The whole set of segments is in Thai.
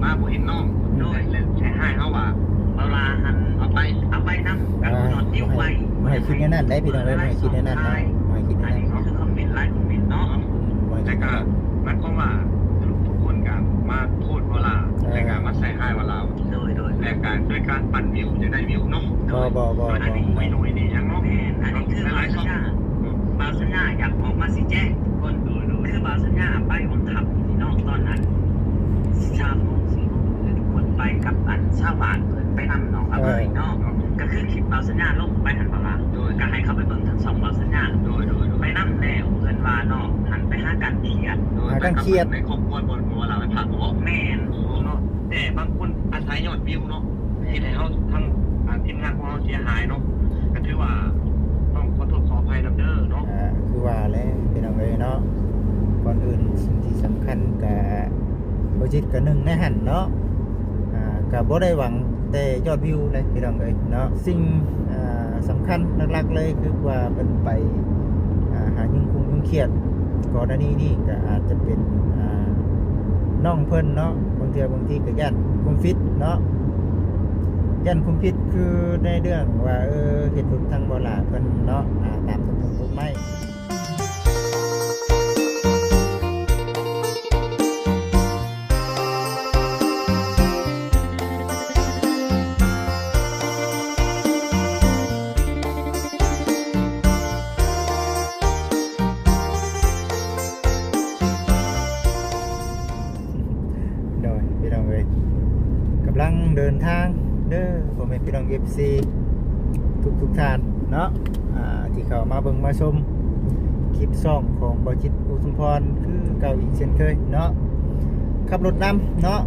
มาบ่เห็นน้องโดยเลยใช้ให้เขาว่าเวลาหันเอาไปนำกับนอนติ้วไว้ไม่ให้คิดในนั้นได้พี่น้องเลยไม่ให้คิดในนั้นนะไม่ให้คิดใน อัน นั้น นี้ก็คือคอมเมนต์ไลน์คอมเมนต์เนาะแต่ก็มันก็ว่าทุกคนกันมาโทษเวลาในการมาใส่ให้เวลาโดยและการด้วยการปั่นวิวจะได้วิวเนาะบ่อันนี้ไม่ดูดียังเนาะอันนี้คือบาสัญญาอยากออกมาสิแจ้งคนคือบาสัญญาไปบังคับพี่น้องตอนนั้นชาวโมง4 โมงทุกคนไปกับอันชาวบ้านเพิ่นไปนำหนองละเอยเนาะก็คือคลิปบาสัญญาลงไปหันเวลาโดยก็ให้เขาไปเบิ่งทั้ง2บาสัญญาโดยไปนำแล้วเพิ่นว่าเนาะหันไปหากันเครียดในครอบครัวบนหัวเราผ่านบ่แม่นเนาะแต่บางคนอาศัยยอดวิวเนาะที่ให้เฮาทั้งทีมงานของเฮาเสียหายเนาะก็ถือว่าต้องขอโทษขออภัยนำเด้อเนาะคือว่าแล้วพี่น้องเลยเนาะก่อนอื่นสิ่งที่สำคัญกับโปรเจกต์กับหนึ่งในหันเนาะกับบ่ได้หวังแต่ยอดวิวเลยพี่น้องเลยเนาะสิ่งสำคัญหลักๆเลยคือว่าเป็นไปหายุ่งเครียดก่อนหน้านี้นี่ก็อาจจะเป็นน้องเพิ่นเนาะบางทีก็ยันคุมฟิตเนาะยันคุมฟิตคือในเรื่องว่าเห็นทุกทางบ่ล่ะเพิ่นเนาะตามต้นไม้กำลังเดินทางเด้อพ่อแม่พี่น้อง FC ทุกท่านเนาะที่เข้ามาเบิ่งมาชมคลิปซ่องของบ่จิตอุทุมพรคือเก่าอีกเช่นเคยเนาะขับรถนำเนาะ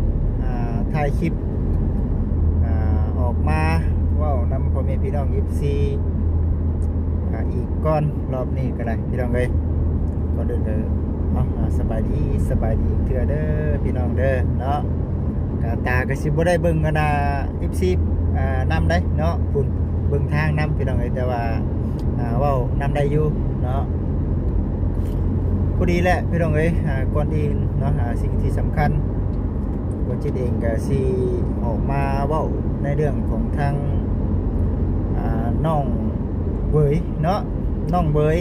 ถ่ายคลิปออกมาว้าวนำพ่อแม่พี่น้อง FC อีกก่อนรอบนี้ก็ได้พี่น้องเอ้ยก่อนเดินเด้อสบายดีเทื่อเด้อพี่น้องเด้อเนาะตาก็สิบ่ได้เบิ่งกันFC นำได้เนาะคุณเบิ่งทางนำพี่น้องเอ้ยแต่ว่าเว้านำได้อยู่เนาะพอดีแหละพี่น้องเอ้ยก่อนอื่นเนาะสิ่งที่สำคัญบ่จิตเองก็สิออกมาเว้าในเรื่องของทางน้องเบยเนาะน้องเบย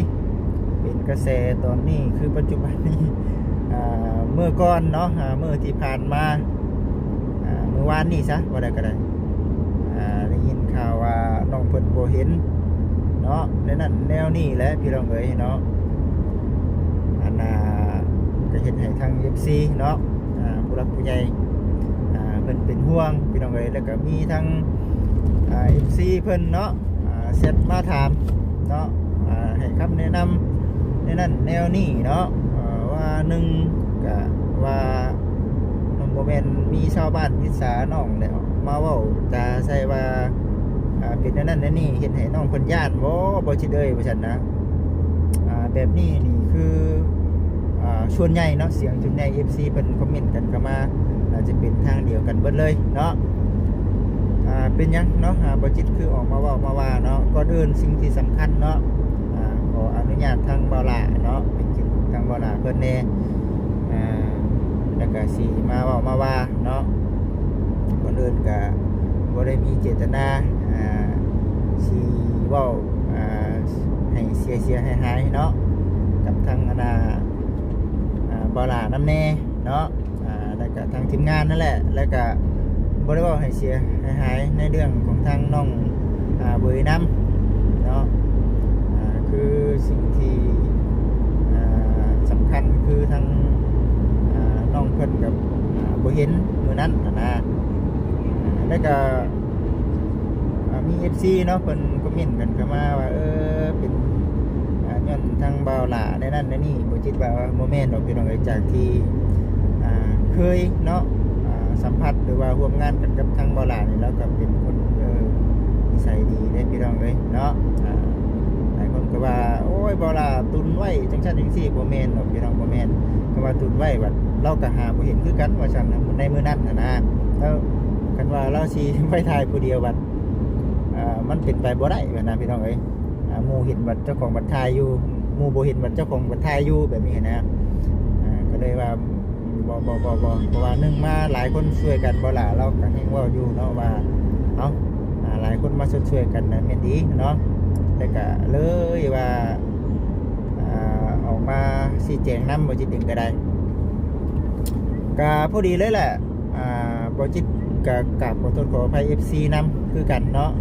เป็นกระแสตอนนี้คือปัจจุบันนี้เมื่อก่อนเนาะเมื่อที่ผ่านมาเมื่อวานนี้ซะว่าได้ก็ได้ได้ยินข่าวว่าน้องเพิ่นบ่เห็นเนาะในนั้นแนวนี้แหละพี่น้องเอ้ยเนาะก็เห็นให้ทาง FC เนาะผู้หลักผู้ใหญ่เพิ่นเป็นห่วงพี่น้องเอ้ยแล้วก็มีทั้งFC เพิ่นเนาะเสร็จมาถามเนาะให้คำแนะนำในนั้นแนวนี้เนาะว่าหนึ่งก็ว่าน้องโมเมนมีชาวบ้านวิสาน้องแล้วมาเว้าตาใส่ว่าเป็นนั่นนี่เห็นให้น้องเพิ่นย่านบ่สิเด้ยว่าซั่นนะแบบนี้นี่คือส่วนใหญ่เนาะเสียงส่วนใหญ่ FC เพิ่นคอมเมนต์กันเข้ามาน่าจะเป็นทางเดียวกันเบิดเลยเนาะเป็นยังเนาะบ่จิตคือออกมาเว้ามาว่าเนาะก่อนอื่นสิ่งที่สำคัญเนาะขออนุญาตทางบ่าวหลาเนาะเป็นจิตทางบ่าวหลาเพิ่นแน่แล้วก็สิมาเว้ามาว่าเนาะก่อนอื่นก็บ่ได้มีเจตนาสิเว้าให้เสียหายเนาะกับทางบ่าวหลานำแน่เนาะแล้วก็ทางทีมงานนั่นแหละแล้วก็บ่ได้เว้าให้เสียหายในเรื่องของทางน้องเบยนำเนาะคือสิ่งที่สำคัญคือทางน้องเพิ่นกับบ่เห็นมื้อนั้นนะแล้วก็มี FC เนาะเพิ่นคอมเมนต์กันเข้ามาว่าเป็นย้อนทางบ่าวหล่าในนั้นในนี่บ่คิดว่าโมเมนต์ดอกพี่น้องเอ้ยจากที่เคยเนาะสัมผัสหรือว่าร่วมงานกันกับทางบ่าวหล่านี่แล้วก็เป็นคนนิสัยดีได้พี่น้องเอ้ยเนาะหลายคนก็ว่าโอ้ยบ่าวหล่าตุนไว้จังซั่นจังซี่บ่แม่นดอกพี่น้องบ่แม่นก็ว่าตุนไว้ว่าเราก็หาบ่เห็นคือกันว่าซั่นในมื้อนั้นนะแล้วกันว่าเราสิไว้ถ่ายผู้เดียวบัดมันเป็นไปบ่ได้แบบนั้นพี่น้องเอ้ยหมู่เห็นบัดเจ้าของบัดถ่ายอยู่หมู่บ่เห็นบัดเจ้าของบัดถ่ายอยู่แบบนี้นะก็เลยว่า บ่เพราะว่าหนึ่งมาหลายคนช่วยกันบ่ล่ะเราก็ยังเว้าอยู่เนาะว่าเอ้าหลายคนมาช่วยกันนั่นแม่นดีเนาะแต่ก็เลยว่าออกมาชี้แจงนำบ่จิตเองก็ได้ก็พอดีเลยแหละบ่จิตก็กราบขอโทษขออภัย FC นำคือกันเนาะ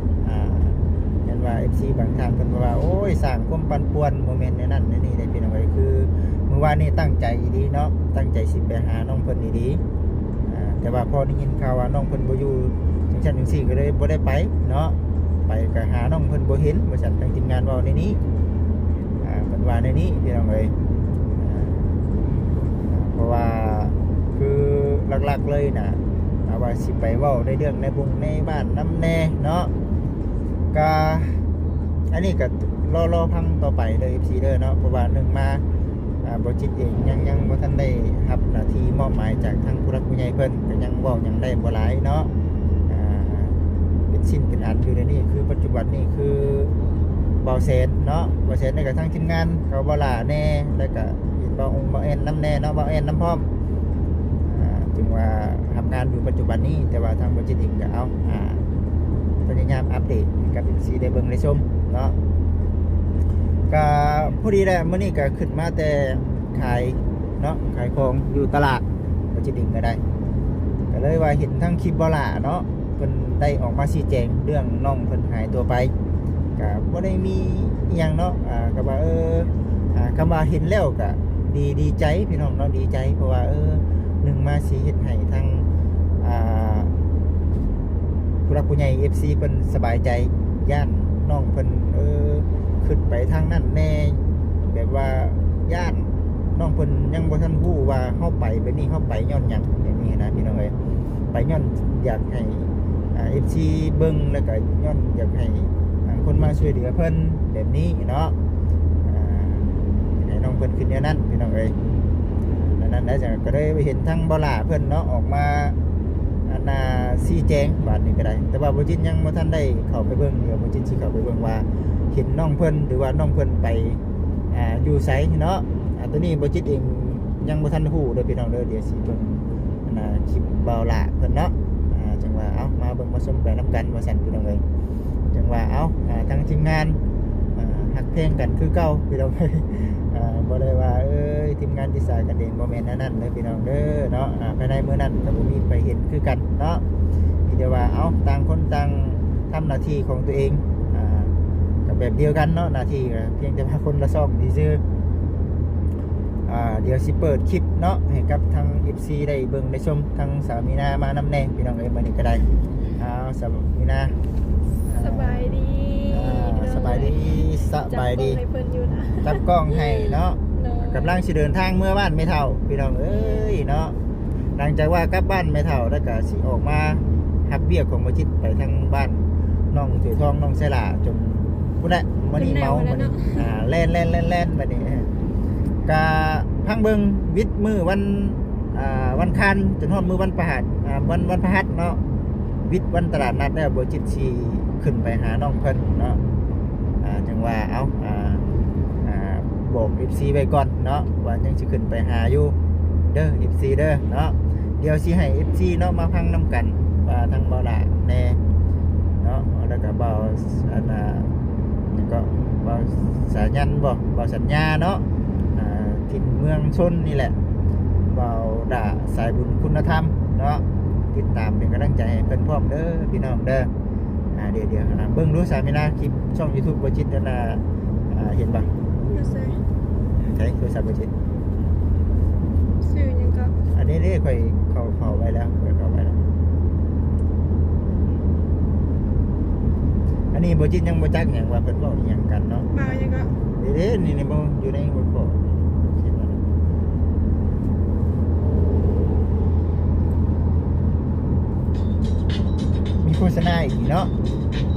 เห็นว่า FC บางท่านเพิ่นว่าโอ้ยสร้างความปั่นป่วนโมเมนต์ในนั้นในนี่ได้พี่น้องเอ้ยคือเมื่อวานนี้ตั้งใจดีเนาะตั้งใจสิไปหาน้องเพิ่นดีๆแต่ว่าพอได้ยินข่าวว่าน้องเพิ่นบ่อยู่จังซั่นจังซี่ก็เลยบ่ได้ไปเนาะไปก็หาน้องเพิ่นบ่เห็นว่าซั่นทางทีมงานเว้าในนี้เพิ่นว่าในนี้พี่น้องเอ้ยเพราะว่าคือหลักๆเลยน่ะว่าสิไปเว้าในเรื่องในบุงในบ้านน้ำแน่เนาะก็อันนี้ก็รอพังต่อไปเลย FC เด้อเนาะเพราะว่าหนึ่งมาบ่จิตเองยังบ่ทันได้รับหน้าที่มอบหมายจากทางผู้รักผู้ใหญ่เพิ่นก็ยังเว้ายังได้บ่หลายเนาะเป็นชิ้นเป็นอันอยู่ในนี้คือปัจจุบันนี้คือเบาแสนเนาะเบาแสนในกับทางทีมงานเขาบ่ล่าแน่แล้วก็เห็นบ่องค์บ่แอนน้ำแน่เนาะบ่แอนน้ำพร้อมจึงว่าทำงานอยู่ปัจจุบันนี้แต่ว่าทางบ่จิตเองก็เอาพยายามอัปเดตกับ FC ได้เบิ่งได้ชมเนาะก็พอดีแหละมื้อนี้ก็ขึ้นมาแต่ขายเนาะขายของอยู่ตลาดบ่จิตเองก็ได้ก็เลยว่าเห็นทั้งคลิปบ่ล่ะเนาะเพิ่นได้ออกมาชี้แจงเรื่องน้องเพิ่นหายตัวไปก็บ่ได้มีอีหยังเนาะก็ว่าคำว่าเห็นแล้วก็ดีใจพี่น้องเนาะดีใจเพราะว่าหนึ่งมาสิเฮ็ดให้ทั้งผู้รักผู้ใหญ่ FC เพิ่นสบายใจย่านน้องเพิ่นขึ้นไปทางนั้นแน่แบบว่าย่านน้องเพิ่นยังบ่ทันฮู้ว่าเฮาไปแบบนี้เฮาไปย้อนหยังอย่างนี้นะพี่น้องเอ้ยไปย้อนอยากให้FC เบิ่งแล้วก็ย้อนอยากให้คนมาช่วยเหลือเพิ่นแบบนี้เนาะให้น้องเพิ่นขึ้นอย่างนั้นพี่น้องเอ้ยนั้นได้จังก็ได้ไปเห็นทั้งบ่ล่าเพิ่นเนาะออกมาชี้แจงบาดนี้ก็ได้แต่ว่าบ่จิตยังบ่ทันได้เข้าไปเบิ่งเดี๋ยวบ่จิตสิเข้าไปเบิ่งว่าเห็นน้องเพิ่นหรือว่าน้องเพิ่นไปอยู่ไสเนาะตัวนี้บ่จิตเองยังบ่ทันฮู้เด้อพี่น้องเด้อเดี๋ยวสิเบิ่งคลิปบ่าวล่าเพิ่นเนาะจังว่าเอามาเบิ่งมาชมไปนํกันว่าซั่นพี่น้องเอ้ยจังว่าเอาทางทีมงานฮักเพลงกันคือเก่าพี่น้องเอ้ยบ่ได้ว่าทีมงานดีไซน์กันเองบ่แม่นอันนั้นเด้อพี่น้องเด้อเนาะภายในมื้อนั้นก็บ่มีไปเห็นคือกันเนาะมีแต่ว่าเอาต่างคนต่างทำหน้าที่ของตัวเองก็แบบเดียวกันเนาะหน้าที่ก็เพียงแต่ว่าคนละซ่อมซื่อเดี๋ยวสิเปิดคลิปเนาะให้กับทาง FC ได้เบิ่งได้ชมทางสาวมีนามานำแน่พี่น้องเอ้ยมื้อนี้ก็ได้สาวมีนาสบายดีสบายดีให้เพิ่นอยู่นะ จับกล้องให้เนาะกำลังสิเดินทางเมื่อบ้านไม่เท่าพี่น้องเอ้ยเนาะหลังจากว่ากลับบ้านไม่เท่าแล้วก็สิออกมาฮับเบี้ยของบ่จิตไปทางบ้านน้องถือทองน้องไสลาจนพุ่นน่ะมื้อนี้เมามื้อนี้แล่นบัดนี้ก็พังเบิ่งวิทย์มื้อวันคันจนฮอดมื้อวันพฤหัสวันพฤหัสเนาะวิทย์วันตลาดนัดแล้วบ่จิตสิขึ้นไปหาน้องเพิ่นเนาะจังว่าเอาบอก FC ไว้ก่อนเนาะว่ายังสิขึ้นไปหาอยู่เด้อ FC เด้อเนาะเดี๋ยวสิให้ FC เนาะมาพังนํกันว่าทางบ่ล่ะแน่เนาะแล้วก็บ่แล้วก็บ่สายันบ่สัญญาเนาะถิ่นเมืองชนนี่แหละบ่ด่าสายบุญคุณธรรมเนาะติดตามเป็นกำลังใจให้เพิ่นพร้อมเด้อพี่น้องเด้อเดี๋ยวนะเบิ่งดูสามีนาคลิปช่อง YouTube บ่จิตนะเห็นบ่ใช่โทรศัพท์บ่จิต ชื่อยังก็อันนี้ได้ค่อยเข้าไว้แล้วเข้าไว้แล้วอันนี้บ่จิตยังบ่จักหยังว่าเพิ่นเว้าอีหยังกันเนาะมายังก็เด้นี่บ่อยู่ในหัวข้อมีโฆษณาอีกเนาะ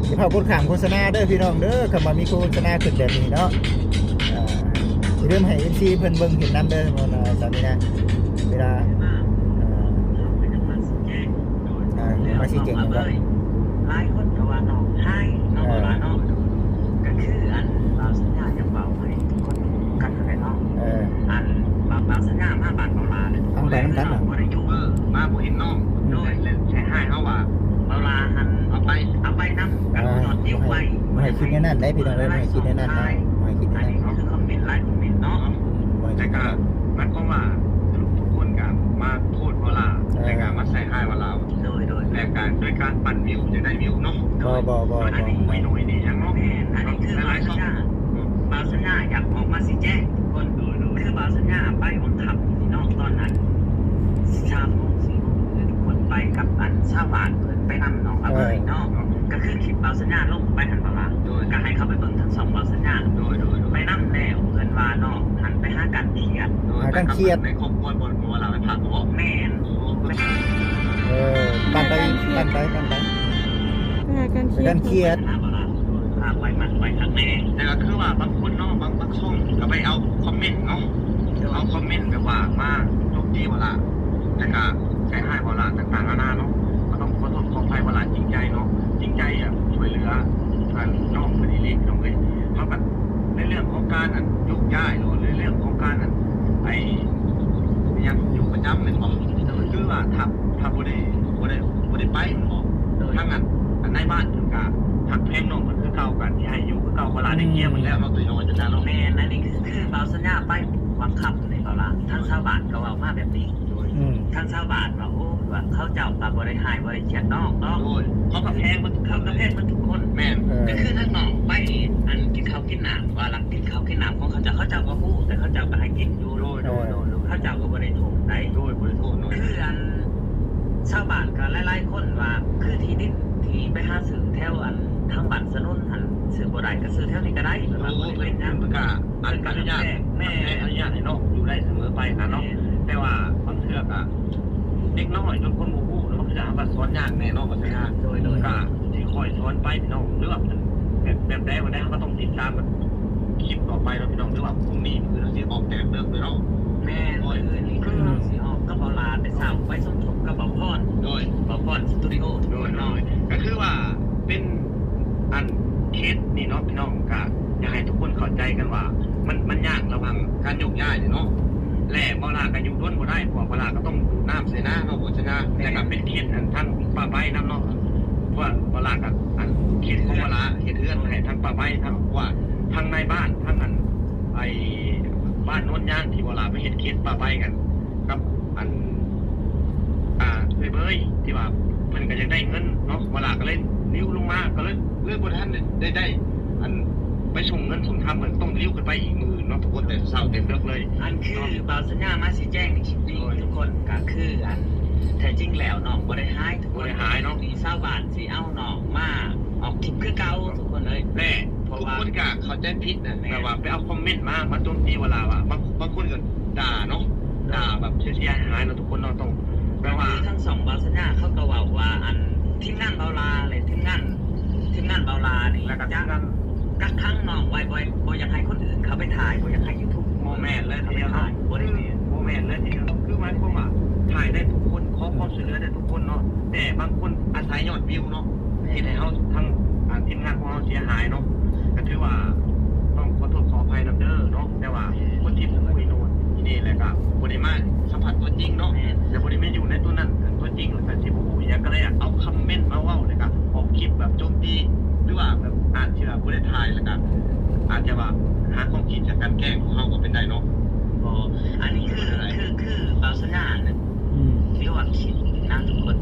เดี๋ยวเผากดข้ามโฆษณาเด้อพี่น้องเด้อคำว่ามีโฆษณาขึ้นแบบนี้เนาะเริ่มให้ FC เพิ่นเบิ่งเห็นนำเด้อบ่ล่ะตอนนี้นะเวลามาชี้แจงกันหลายคนก็ว่าน้องให้น้องว่าน้องก็คืออันบ่าวสัญญาจะเบาให้คนกันเลยเนาะอันบ่าว สัญญามาบ้านเบาลาเลย ทางไปน้ำกันเหรอ บ่ได้อยู่มาบ่เห็นน้องโดยและใช้ให้เฮาว่า เบาลาหันเอาไปนำกับนอนดิ้วไว้ ไม่ให้คิดในนั้นได้พี่น้องเลยไม่ให้คิดในนั้นนะไม่ให้คิดใน อัน นั้น นี้คือคอมเมนต์ไลน์คอมเมนต์เนาะ ไม่ให้ แต่ คิดใน ก็ นั้น มันก็ว่าทุกคนก็มาโทษเวลาในการมาใส่ให้เวลา โดย และการด้วยการปั่นวิวจะได้วิวเนาะ บ่ อันนี้หน่วยนี่ยัง โอ เนาะ เคอันนี้คือบาสัญญาบาสัญญาอยากออกมาสิแจ้งคนคือบาสัญญาไปวังขับที่นอกตอนนั้นชามโมง4 โมงทุกคนไปกับอันชาวบ้านเพิ่นไปนำหนองละเบยเนาะก็คือคลิปบาสัญญาลงไปหันเวลาโดยก็ให้เขาไปเบิ่งทั้ง2บาสัญญาโดยไปนำแล้วเพิ่นว่าเนาะหันไปหากันเครียด ในครอบครัวบนเวลาไปพักบ่ แม่น ปั่นไป ไปหากัน ไปกันเครียด พาไว้มันไว้ข้างแม่ แต่ก็คือว่าบางคนเนาะบางช่องก็ไปเอาคอมเมนต์เนาะเอาคอมเมนต์แบบว่ามาโจมตีเวลาแต่ก็ใช้ให้เวลาต่างๆนานาเนาะก็ต้องขอโทษขออภัยเวลาจริงใจเนาะจริงใจอ่ะช่วยเหลือกันน้องคนนี้เล็กน้องเลยเขาแบบในเรื่องของการยุกย้ายหรือในเรื่องของการยังอยู่ประจำเป็นบอกคือว่าถ้าบ่ได้ไปมันบอกทั้งนั้นในบ้านถึงกับหักแพงน้องมันคือเก่ากันที่ให้อยู่คือเก่าเวลาได้เกี่ยมันแล้วเราตัวน้อยจะได้เรา แม่นอันนี้คือบาสัญญาไปวังขับในเวลาทั้งชาวบ้านก็เว้ามาแบบนี้ทั้งชาวบ้านว่าโอ้ว่าเขาเจ้ากับบริหารบริเขียนนอกเนาะ โดยเขากับแพงมัน เขากระเพศมันทุกคน แม่น ก็คือทั้งน้องไปอันกินข้าวกินน้ำว่าหลักกินข้าวกินน้ำของเขาเจ้าก็พูดแต่เขาเจ้าก็ให้กินอยู่โดยเขาเจ้าก็บริโภคได้ โดยบริโภคน้อย คืออันชาวบ้านก็หลายๆคนว่าคือที่ดินที่ไปหาซื้อแถวอันทางบ้านสนุนอันซื้อบ่ได้ก็ซื้อแถวนี้ก็ได้ โด แบบบริเวณนั้น มันก็อนุญาตแม่อนุญาตให้น้องอยู่ได้เสมอไปนะเนาะแต่ว่าบางเทื่อก็เด็กน้อยจนคนโมโหแล้วมันก็จะว่าสอนยากแน่นอนภาษาโดยก็ที่คอยสอนไปพี่น้องหรือว่าแบบใดวันใดเขาก็ต้องติดตามคลิปต่อไปเราพี่น้องหรือว่าพรุ่งนี้คือเราจะออกแต่เรื่องเลยเนาะ แม่นี่คือเราสิออกก็เบาลาไปสาวไปสมทบกับเบาพร โดย เบาพรสตูดิโอทุกคนเนาะ ก็คือว่าเป็นอันเคสนี่เนาะพี่น้องก็อยากให้ทุกคนเข้าใจกันว่ามันยากระหว่างการโยกย้ายเนาะแหล่เวลากันอยู่ด้วนบ่ได้เพราะเวลาก็ต้องดูน้ำเสียหน้าเนาะโภชนาแต่ก็เป็นเคสอันทั้งป่าใบน้ำเนาะเพราะเวลากันอันเคสของเวลาเคสเอื้อนให้ทั้งป่าใบทั้งว่าทั้งในบ้านทั้งอันไอ้บ้านโน้นย่างที่เวลาไปเห็นเคสป่าใบกันกับอันเบยที่ว่าเพิ่นก็ยังได้เงินเนาะเวลาก็เลยลิ้วลงมาก็เลยบ่ทันได้อันไปส่งเงินส่งทำเหมือนต้องลิ้วขึ้นไปอีกมือเนาะทุกคนแต่เศร้าเต็มเลือกเลย อันคือบาสัญญามาสิแจ้งในคลิปนี้ทุกคนก็คืออันแท้จริงแล้วน้องบ่ได้หายทุกคนมีชาวบ้านสิเอาน้องมาออกคลิปคือเก่าทุกคนเลย แน่ทุกคนก็เข้าใจผิดนะแต่ว่าไปเอาคอมเมนต์มาโจมตีเวลาว่าบางคนก็ด่าเนาะด่าแบบเสียหายเนาะทุกคนเนาะต้องแปลว่า ทั้งสองบาสัญญาเขาก็ว่าอันทีมงานเบาลาเลยทีมงานเบาลานี่แล้วก็กักขังน้องไว้บ่อยากให้คนอื่นเขาไปถ่ายบ่อยากให้ YouTube โมแมนเลย เขา ที ไป เดียว ถ่ายบ่ได้มี โมแมนเลยทีเดียวคือหมายความว่าถ่ายได้ทุกคนขอความช่วยเหลือได้ทุกคนเนาะแต่บางคนอาศัยยอดวิวเนาะที่ให้เขาทั้งทีมงานของเราเสียหายเนาะก็ถือว่าต้องขอโทษขออภัยนำเด้อเนาะแต่ว่าคนที่ผมคุยโน่นนี่แหละครับบริมาสัมผัสตัวจริงเนาะแต่บริมาอยู่ในตัวนั้นตัวจริงหรือแต่ที่ผมคุยก็เลยเอาคอมเมนต์มาเว้าเลยครับออกคลิปแบบโจมตีหรือว่าแบบอาจจะบริถ่ายแล้วกันอาจจะว่าหาความคิดจากการแกล้งของเขาก็เป็นได้เนาะ อันนี้คือบาสัญญาเนี่ยที่ว่าคิดนะทุกคน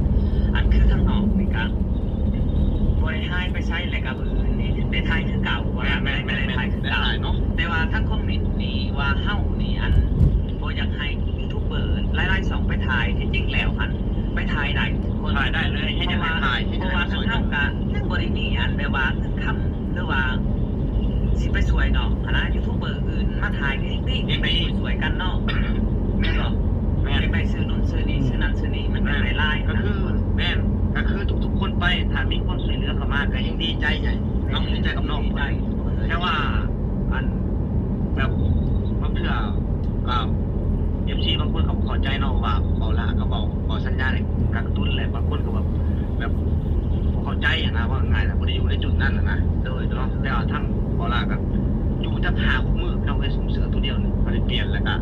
อันคือทั้งน้องนี่ครับบ่ได้หายไปใช้อะไรกับอื่นนี่ได้ถ่ายคือเก่าว่าไม่ได้ถ่ายคือเก่าเนาะแต่ว่าทั้งคอมเมนต์นี่ว่าเฮ้านี่อันบ่อยากให้ยูทูบเบอร์หลายๆช่องไปถ่ายที่จริงแล้วอันไปถ่ายได้ทุกคน ถ่ายได้เลยให้ยังไงถ่ายให้ เพ ยัง ราะ ไง ว่า ส ทั้ ว ง ย เฮาก็ยังบ่ได้มีอันแบบว่าคำหรือว่าสิไปสวยเนาะคณะยูทูบเบอร์อื่นมาถ่ายนี่ไปสวยกันเนาะแม่นบ่แม่นไปซื้อนู่นซื้อนี่ซื้อนั่นซื้อนี่มันเป็นหลายๆ ก็คือแม่นก็คือทุกๆคนไปถ้ามีคนช่วยเหลือเข้ามาก็ยังดีใจใหญ่น้องดีใจกับน้องใจแค่ว่าอันแบบบางเทื่อMC บางคนเขาเข้าใจน้องว่าเบาละก็เบาสัญญาเลยกักตุ้นแหละบางคนก็แบบเข้าใจนะว่าง่ายนะบ่ได้อยู่ในจุดนั้นนะโดยเนาะแต่ว่าทั้งเบาละก็อยู่จะหาพวกมือเราไปส่งเสือตัวเดียวนี่เขาได้เปลี่ยนแล้วก็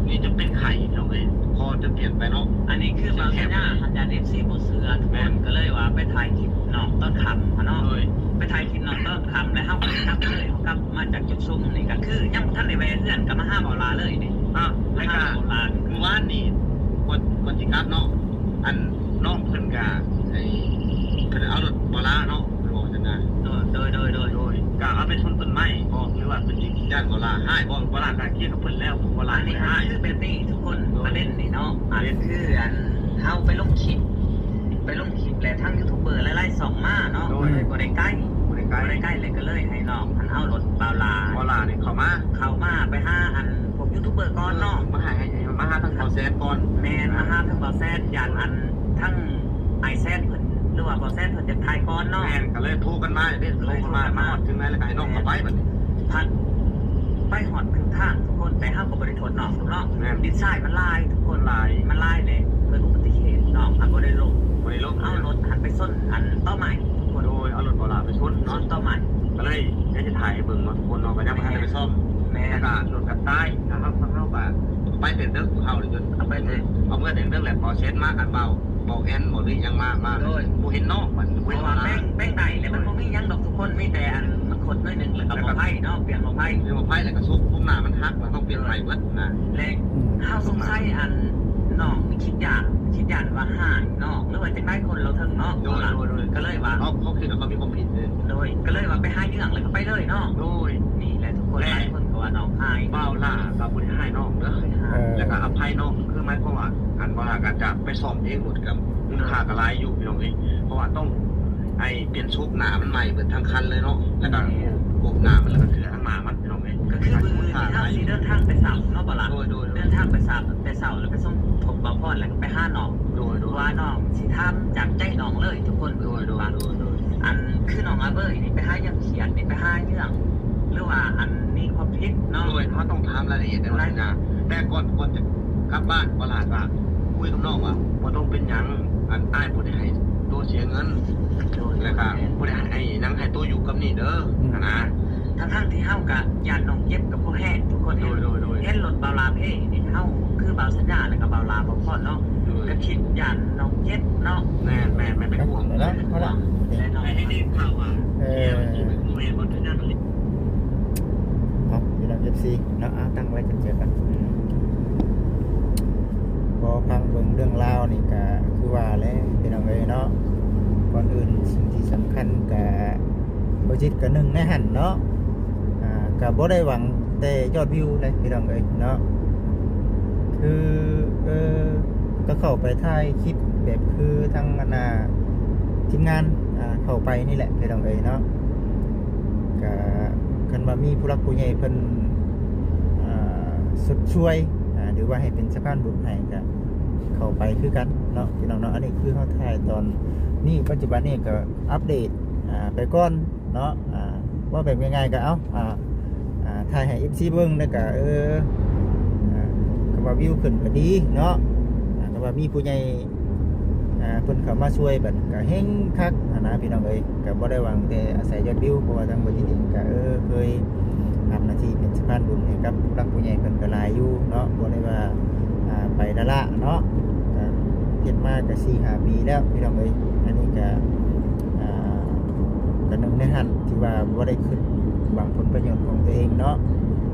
นี่จะเป็นไข่เราเลยพอจะเปลี่ยนไปเนาะ อันนี้คือบางสัญญาหันยาเอฟซีบ่เสือทุกคนก็เลยว่าไปถ่ายคลิปน้องต้นคำเนาะ เลย ไปถ่ายคลิปน้องต้นคำแล้วเฮาก็กลับเลยเฮากลับมาจากจุดซุ่มนี่ก็คือยังบ่ทันได้แวะเพื่อนก็มาห้าบ่อลาเลยนี่ ราย ห้า การ บ่อลา คือว่านี่วันที่กลับเนาะอันน้องเพิ่นกะไอ้เพิ่นเอารถบอลาเนาะบอกจังไง โดย โดยกะเอาไปชนต้นไม้บอกหรือว่าเป็นย่านบอลาให้บอกบอลากะเคลียร์กับเพิ่นแล้วบอลา อัน ไม่ นี้ ให้ คือแบบนี้ทุกคนประเด็นนี่เนาะอันนี้คืออันเฮาไปลงคลิปแล้วทั้งยูทูบเบอร์หลายๆส่องมาเนาะเลยบ่ได้ใกล้ บริการ บ่ได้ใกล้เลยก็เลยให้น้องอันเอารถบาลา บอลาเนี่ยเข้ามา เข้ามาไปหาอันพวกยูทูบเบอร์ก่อนเนาะ มาให้มาหาทางเขาแซนก่อน แม่นมาหาทั้งบ่แซดยานอันทั้งไอแซดเพิ่นหรือว่าบ่แซดเพิ่นจะถ่ายก่อนเนาะ แม่นก็เลยโทรกันมาเด้โทรกันมาฮอดถึงไหนแล้วก็ให้น้องเข้าไปบัดนี้ พันไปหอดครึ่งทางทุกคนแต่เฮาก็บ่ได้ทนเนาะเนาะ แม่น ดินทรายมันลายทุกคน หลาย มันลายเลยเกิดอุบัติเหตุน้องอันบ่ได้ลง บ่ได้ลง เอารถหันไปส้นอันต้อใหม่ทุกคน โดยเอารถบอลาไปชน ส้ เนาะ นต้อใหม่ ก็เลยอยากจะถ่ายให้เบิ่งว่าทุกคนเนาะก็ยังบ่ทันได้ไปซ่อม แม่ แล้วก็รถกันใต้นะครับเข้าแบบไปเต็มเด้อเข้าเลยจนเอาไปเลยเอาเมื่อเต็มเด้อแหละพอเช็ดมาอันเบาบอกแอนหมดเลยยังมาผู้เห็นนอกมัน เพราะว่าแป้งใดเลยมันบ่มีหยังดอกทุกคนมีแต่อันมันขดน้อยหนึงแล้วก็บ่ไผ่เนาะเปลี่ยนบ่ไผ่ เรื่องมาไพ่แล้วก็ซุกพวกหน้ามันฮักมันต้องเปลี่ยนใหม่เบิดนะ และเฮาสงสัยอันน้องคิดยานว่าห่างน้องหรือว่าจังได๋คนเราถึงเนาะก็เลยว่า เขาคิดว่าเขามีความผิดเลย ก็เลยว่าไปหาเรื่องเลยก็ไปเลยเนาะ โดย นี่แหละทุกคนหลายคนก็ว่าน้องหาย เบ้าล่ากับบริหารนอกเด้อแล้วก็อภัยนอกคือหมายความว่าอันว่าการจะไปซ่อมเองหมดกับมูลค่ากระไรอยู่พี่น้องเองเพราะว่าต้องไอเปลี่ยนชุบหนามันใหม่เปิดทางคันเลยเนาะแล้วก็กบหนามันแล้วก็คือทางหนามันพี่น้องเอง ก็คือมือที่เฮาสิเดินทางไปเสาเนาะบ่ล่ะ โดย เดินทางไปเสาแล้วไปส่งถมบ่พรแล้วก็ไปหาน้อง โดย ว่าน้องสิทำจากใจน้องเลยทุกคน อันคือน้องอาเบยนี่ไปหาอย่างเขียนนี่ไปหาเรื่องหรือว่าอันนี้ความผิดเนาะ โดยเขาต้องทำรายละเอียดในวันนะแต่ก่อนจะกลับบ้านก็หลาดว่าคุยกับน้องว่าบ่ต้องเป็นหยังอันอ้ายบ่ได้ให้ตัวเสียเงินแล้วก็บ่ได้ให้นังให้ตัวอยู่กับนี่เด้อนะ ทั้งที่เฮากะยานน้องเย็บกับพวกแห้งทุกคนเห็นรถบาลาเพ่นี่เฮาคือบาสัญญาแล้วก็บาลาบ่พอเนาะก็คิดยานน้องเย็บเนาะ แม่ไม่เป็นห่วง แล้วเขาละ และน้อง ไอ้นี่ข่าวอ่ะเรียนบนทุนนั่นเลย เอาพี่น้อง FC เนาะตั้งไว้จังเจอกันพอฟังเบิ่งเรื่องราวนี่ก็คือว่าแล้วพี่น้องเอ้ยเนาะก่อนอื่นสิ่งที่สำคัญก็บ่จิตก็หนึ่งในหันเนาะก็บ่ได้หวังแต่ยอดวิวเลยพี่น้องเอ้ยเนาะคือก็เข้าไปถ่ายคลิปแบบคือทางทีมงานเข้าไปนี่แหละพี่น้องเอ้ยเนาะก็คันว่ามีผู้รักผู้ใหญ่เพิ่นสุดช่วยหรือว่าให้เป็นสะพานบุญให้ก็เข้าไปคือกันเนาะพี่น้องเนาะอันนี้คือเฮาถ่ายตอนนี้ปัจจุบันนี้ก็อัปเดตไปก่อนเนาะว่าแบบง่ายๆก็เอาถ่ายให้ FC เบิ่งแล้วก็ก็ว่าวิวขึ้นก็ดีเนาะก็ว่ามีผู้ใหญ่เพิ่นเข้ามาช่วยแบบก็เฮงคักนะพี่น้องเอ้ยก็บ่ได้หวังแต่อาศัยยอดวิวเพราะว่าทางบริษัทเองก็เคยทำหน้าที่เป็นสะพานบุญให้กับผู้รักผู้ใหญ่เพิ่นก็หลายอยู่เนาะบ่ได้ว่าไปดาละเนาะก็เฮ็ดมาก็ 4-5 ปีแล้วพี่น้องเอ้ยอันนี้ก็ก็นึงในหันที่ว่าบ่ได้ขึ้นหวังผลประโยชน์ของตัวเองเนาะ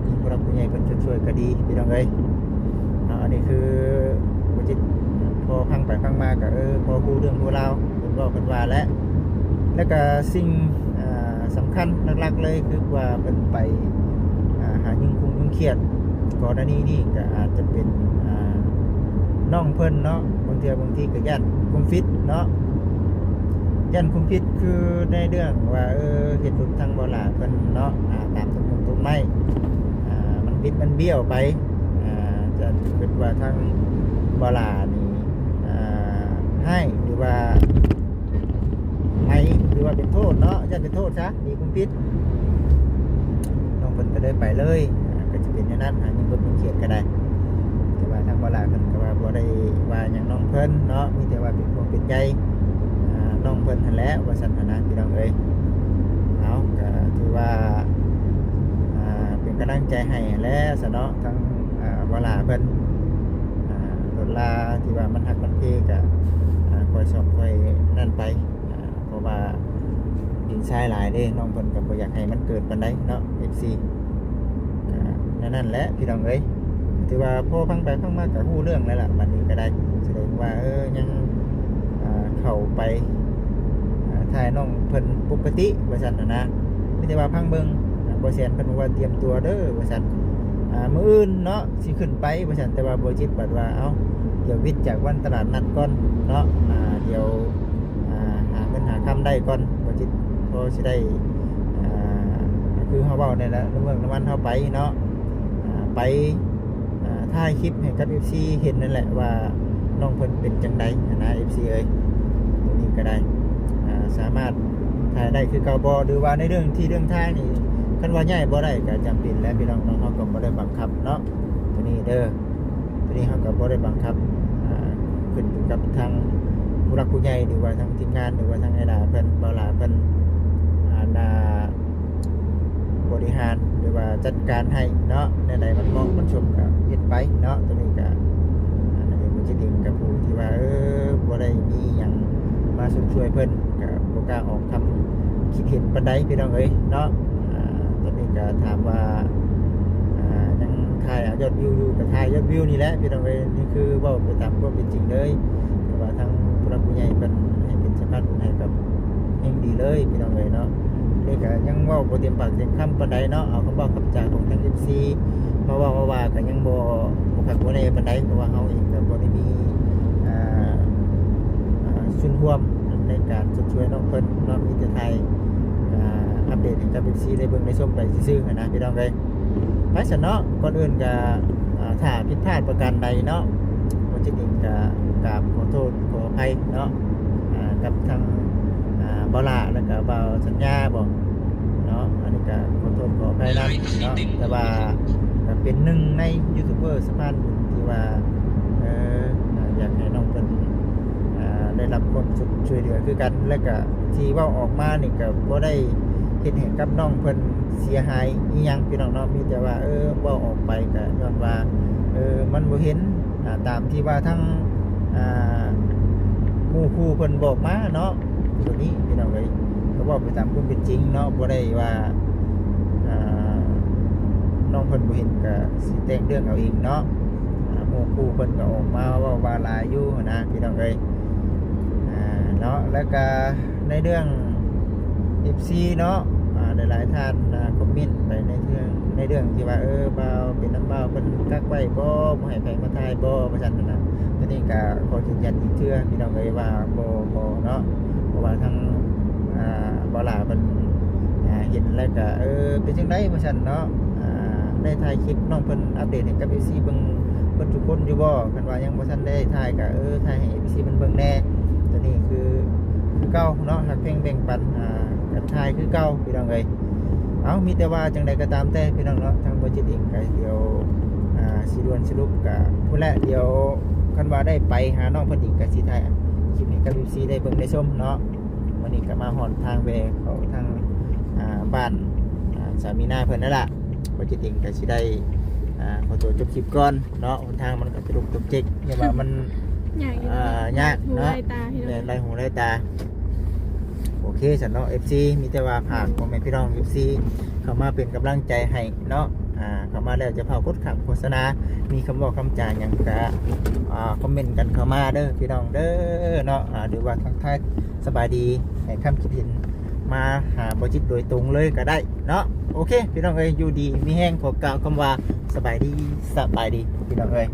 มีผู้รักผู้ใหญ่เพิ่นช่วยก็ดีพี่น้องเอ้ยอันนี้คือบริษัทพอพังไปพังมาก็พอรู้เรื่องรู้ราวเพิ่นเพิ่นว่าแล้วก็สิ่งสำคัญหลักๆเลยคือว่าเป็นไปหายุ่งเครียดก่อนหน้านี้นี่ก็อาจจะเป็นน้องเพิ่นเนาะบางทีก็ย่านคุมฟิตเนาะย่านคุมฟิตคือในเรื่องว่าเฮ็ดรถทางบ่ล่ะเพิ่นเนาะตามต้นไม้มันบิดมันเบี้ยวไปจะคิดว่าทางบ่ล่ะนี่ให้หรือว่าไม่หรือว่าเป็นโทษเนาะจะเป็นโทษซะมีคุณพิษน้องเพิ่นก็ได้ไปเลยก็จะเป็นอย่างนั้นหายังบ่เขียนก็ได้แต่ว่าทางบ่ล่ะเพิ่นก็ว่าบ่ได้ว่าหยังน้องเพิ่นเนาะมีแต่ว่าเป็นห่วงเป็นใยน้องเพิ่นนั่นแหละว่าซั่นนะพี่น้องเอ้ยเอาก็ถือว่าเป็นกำลังใจให้แล้วซะเนาะทางบ่ล่ะเพิ่น ลาที่ว่ามันหักมันเพกะคอยสอบคอยนั่นไปเพราะว่าดินทรายหลายเด้น้องเพิ่นก็บ่อยากให้มันเกิดปานใดเนาะ FC นั่นแหละพี่น้องเอ้ยถือว่าพอฟังไปฟังมาก็ฮู้เรื่องแล้วล่ะบัดนี้ก็ได้แสดงว่ายังเข้าไปถ่ายน้องเพิ่นปกติว่าซั่นน่ะนะมีแต่ว่าพังเบิ่งบ่แซนเพิ่นว่าเตรียมตัวเด้อว่าซั่นมื้ออื่นเนาะสิขึ้นไปว่าซั่นแต่ว่าบ่จิตบัดว่าเอ้าเดี๋ยววิทย์จากวันตลาดนัดก่อนเนาะเดี๋ยวหาเงินหาคำได้ก่อนบ่จิตพอสิได้คือเฮาเว้านี่แหละเรื่องน้ำมันเฮาไปเนาะไปถ่ายคลิปให้กับ FC เห็นนั่นแหละว่าน้องเพิ่นเป็นจังไดนะ FC เอ้ยตัวนี้ก็ได้สามารถถ่ายได้คือเก่าบ่หรือว่าในเรื่องที่เรื่องทางนี่คันว่าย้ายบ่ได้ก็จำเป็นแล้วพี่น้องเฮาก็บ่ได้บังคับเนาะตัวนี้เด้อตัวนี้เฮาก็บ่ได้บังคับขึ้นอยู่กับทางผู้รักผู้ใหญ่หรือว่าทางทีมงานหรือว่าทางไอ้ดาเพิ่นเบาหลาเพิ่นบริหารหรือว่าจัดการให้เนาะในใดมันเหมาะมันชมกับเฮ็ดไปเนาะตัวนี้ก็มันจะดึงกับผู้ที่ว่าบ่ได้มีหยังมาช่วยเพิ่นก็บ่กล้าออกคำคิดเห็นปานใดพี่น้องเอ้ยเนาะตัวนี้ก็ถามว่ายังถ่ายยอดวิวอยู่ก็ถ่ายยอดวิวนี่แหละพี่น้องเอ้ยนี่คือเว้าไปตามความเป็นจริงเลยแต่ว่าทางผู้หลักผู้ใหญ่เพิ่นให้เป็นสะพานบุญให้กับแห่งดีเลยพี่น้องเอ้ยเนาะนี่ก็ยังเว้าบ่เต็มปากเต็มคำปานใดเนาะเอาคำบอกคำจาของทาง FC มาว่าก็ยังบ่คักบ่แน่ปานใดเพราะว่าเฮาเองก็บ่ได้มีส่วนร่วมในการช่วยน้องเพิ่นเนาะมีแต่ไทยอัปเดตให้กับ FC ได้เบิ่งได้ชมไปซื่อๆนะพี่น้องเอ้ยไปซะเนาะก่อนอื่นก็ถ้าผิดพลาดประการใดเนาะบ่จิตเองก็กราบขอโทษขออภัยเนาะกับทางบ่าวลาแล้วก็บ่าวสัญญาบ่เนาะอันนี้ก็ขอโทษขออภัยนำเนาะแต่ว่าก็เป็นหนึ่งในยูทูบเบอร์สะพานบุญที่ว่าอยากให้น้องเพิ่นได้รับความช่วยเหลือคือกันแล้วก็ที่เว้าออกมานี่ก็บ่ได้เฮ็ดให้กับน้องเพิ่นเสียหายอีหยังพี่น้องเนาะมีแต่ว่าเว้าออกไปก็ย้อนว่ามันบ่เห็นตามที่ว่าทั้งหมู่คู่เพิ่นบอกมาเนาะตัวนี้พี่น้องเอ้ยก็บอกไปตามความเป็นจริงเนาะบ่ได้ว่าน้องเพิ่นบ่เห็นก็สิแต่งเรื่องเอาเองเนาะหมู่คู่เพิ่นก็ออกมาว่าหลายอยู่นะพี่น้องเอ้ยเนาะแล้วก็ในเรื่อง FC เนาะหลายๆท่านคอมเมนต์ไปในเรื่องที่ว่าบ่าวเป็นน้ำบ่าวเพิ่นกักไว้บ่ให้ไผมาถ่ายบ่ว่าซั่นน่ะตัวนี้ก็ขอยืนยันอีกเทื่อพี่น้องเอ้ยว่าบ่เนาะเพราะว่าทางบ่าวหลาเพิ่นเห็นแล้วก็เป็นจังได๋ว่าซั่นเนาะได้ถ่ายคลิปน้องเพิ่นอัปเดตให้กับ FC เบิ่งเพิ่นทุกคนอยู่บ่คันว่ายังบ่ทันได้ถ่ายก็ถ่ายให้ FC เพิ่นเบิ่งแน่ตัวนี้คือเก่าเนาะหักเพ่งแบ่งปันกันถ่ายคือเก่าพี่น้องเอ้ยเอามีแต่ว่าจังใดก็ตามแต่พี่น้องเนาะทางบ่จิตเองก็เดี๋ยวสิด่วนสรุปก็พุ่นแหละเดี๋ยวคันว่าได้ไปหาน้องเพิ่นอีกก็สิถ่ายคลิปให้กับ FC ได้เบิ่งได้ชมเนาะวันนี้ก็มาฮอดทางแวะเข้าทางบ้านสามีนาเพิ่นนั่นล่ะบ่จิตเองก็สิได้ขอตัวจบคลิปก่อนเนาะหนทางมันก็จะลุกตุกจิกแต่ว่ามันยากเนาะไล่หูไล่ตาโอเคสันเนาะ FC มีแต่ว่าผ่านพ่อแม่พี่น้อง FC เข้ามาเป็นกำลังใจให้เนาะเข้ามาแล้วจะพากดขับโฆษณามีคำบอกคำจาอย่างกะคอมเมนต์กันเข้ามาเด้อพี่น้องเด้อเนาะหรือว่าทักทายสบายดีให้คำคิดเห็นมาหาบริจิตโดยตรงเลยก็ได้เนาะโอเคพี่น้องเอ้ยอยู่ดีมีแห้งขอกล่าวคำว่าสบายดีพี่น้องเอ้ย